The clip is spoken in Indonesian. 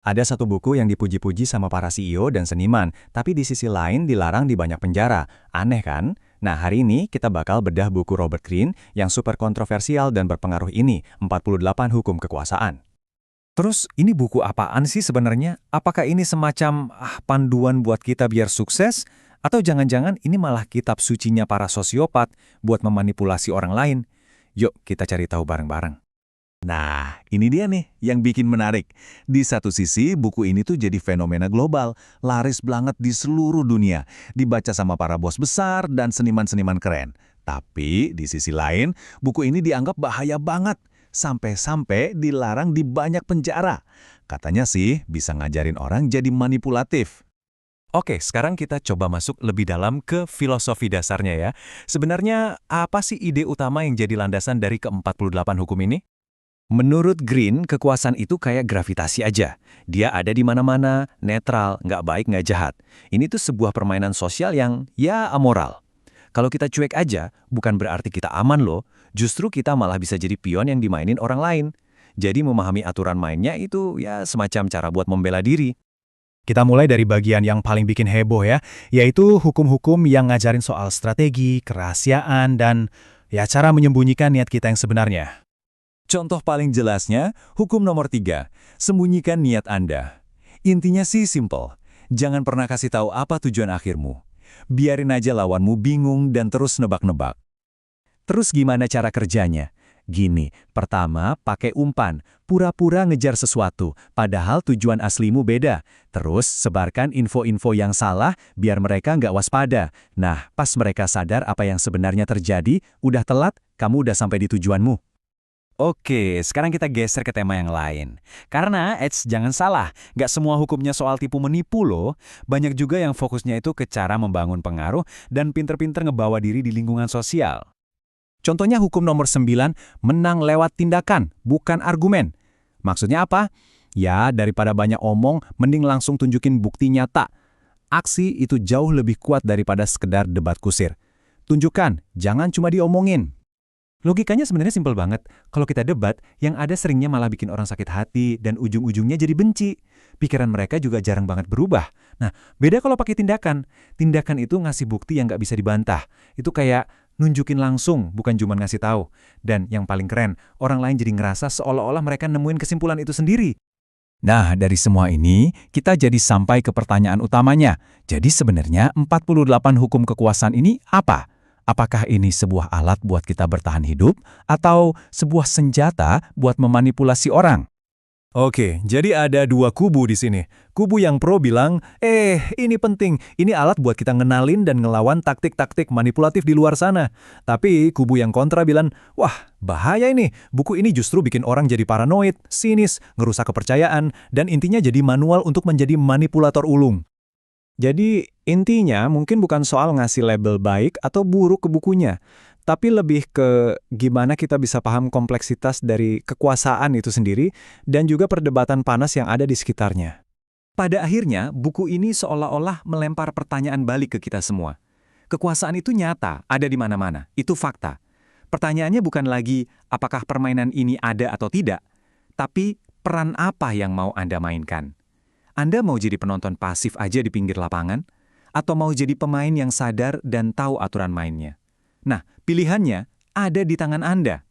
Ada satu buku yang dipuji-puji sama para CEO dan seniman, tapi di sisi lain dilarang di banyak penjara. Aneh kan? Nah, hari ini kita bakal bedah buku Robert Greene yang super kontroversial dan berpengaruh ini, 48 Hukum Kekuasaan. Terus ini buku apaan sih sebenarnya? Apakah ini semacam panduan buat kita biar sukses? Atau jangan-jangan ini malah kitab sucinya para sosiopat buat memanipulasi orang lain? Yuk kita cari tahu bareng-bareng. Nah, ini dia nih yang bikin menarik. Di satu sisi, buku ini tuh jadi fenomena global, laris banget di seluruh dunia, dibaca sama para bos besar dan seniman-seniman keren. Tapi di sisi lain, buku ini dianggap bahaya banget, sampai-sampai dilarang di banyak penjara. Katanya sih bisa ngajarin orang jadi manipulatif. Oke, sekarang kita coba masuk lebih dalam ke filosofi dasarnya ya. Sebenarnya apa sih ide utama yang jadi landasan dari ke-48 hukum ini? Menurut Greene, kekuasaan itu kayak gravitasi aja. Dia ada di mana-mana, netral, nggak baik, nggak jahat. Ini tuh sebuah permainan sosial yang, ya, amoral. Kalau kita cuek aja, bukan berarti kita aman loh. Justru kita malah bisa jadi pion yang dimainin orang lain. Jadi memahami aturan mainnya itu, ya, semacam cara buat membela diri. Kita mulai dari bagian yang paling bikin heboh ya, yaitu hukum-hukum yang ngajarin soal strategi, kerahasiaan, dan ya cara menyembunyikan niat kita yang sebenarnya. Contoh paling jelasnya, hukum nomor 3, sembunyikan niat Anda. Intinya sih simple, jangan pernah kasih tahu apa tujuan akhirmu. Biarin aja lawanmu bingung dan terus nebak-nebak. Terus gimana cara kerjanya? Gini, pertama pakai umpan, pura-pura ngejar sesuatu, padahal tujuan aslimu beda. Terus sebarkan info-info yang salah biar mereka nggak waspada. Nah, pas mereka sadar apa yang sebenarnya terjadi, udah telat, kamu udah sampai di tujuanmu. Oke, sekarang kita geser ke tema yang lain. Karena, jangan salah, nggak semua hukumnya soal tipu menipu loh. Banyak juga yang fokusnya itu ke cara membangun pengaruh dan pinter-pinter ngebawa diri di lingkungan sosial. Contohnya hukum nomor 9, menang lewat tindakan, bukan argumen. Maksudnya apa? Ya, daripada banyak omong, mending langsung tunjukin bukti nyata. Aksi itu jauh lebih kuat daripada sekedar debat kusir. Tunjukkan, jangan cuma diomongin. Logikanya sebenarnya simpel banget. Kalau kita debat, yang ada seringnya malah bikin orang sakit hati dan ujung-ujungnya jadi benci. Pikiran mereka juga jarang banget berubah. Nah, beda kalau pakai tindakan. Tindakan itu ngasih bukti yang nggak bisa dibantah. Itu kayak nunjukin langsung, bukan cuma ngasih tahu. Dan yang paling keren, orang lain jadi ngerasa seolah-olah mereka nemuin kesimpulan itu sendiri. Nah, dari semua ini, kita jadi sampai ke pertanyaan utamanya. Jadi sebenarnya 48 hukum kekuasaan ini apa? Apakah ini sebuah alat buat kita bertahan hidup atau sebuah senjata buat memanipulasi orang? Oke, jadi ada dua kubu di sini. Kubu yang pro bilang, ini penting, ini alat buat kita ngenalin dan ngelawan taktik-taktik manipulatif di luar sana. Tapi kubu yang kontra bilang, wah, bahaya ini, buku ini justru bikin orang jadi paranoid, sinis, ngerusak kepercayaan, dan intinya jadi manual untuk menjadi manipulator ulung. Jadi intinya mungkin bukan soal ngasih label baik atau buruk ke bukunya, tapi lebih ke gimana kita bisa paham kompleksitas dari kekuasaan itu sendiri dan juga perdebatan panas yang ada di sekitarnya. Pada akhirnya, buku ini seolah-olah melempar pertanyaan balik ke kita semua. Kekuasaan itu nyata, ada di mana-mana, itu fakta. Pertanyaannya bukan lagi apakah permainan ini ada atau tidak, tapi peran apa yang mau Anda mainkan. Anda mau jadi penonton pasif aja di pinggir lapangan? Atau mau jadi pemain yang sadar dan tahu aturan mainnya? Nah, pilihannya ada di tangan Anda.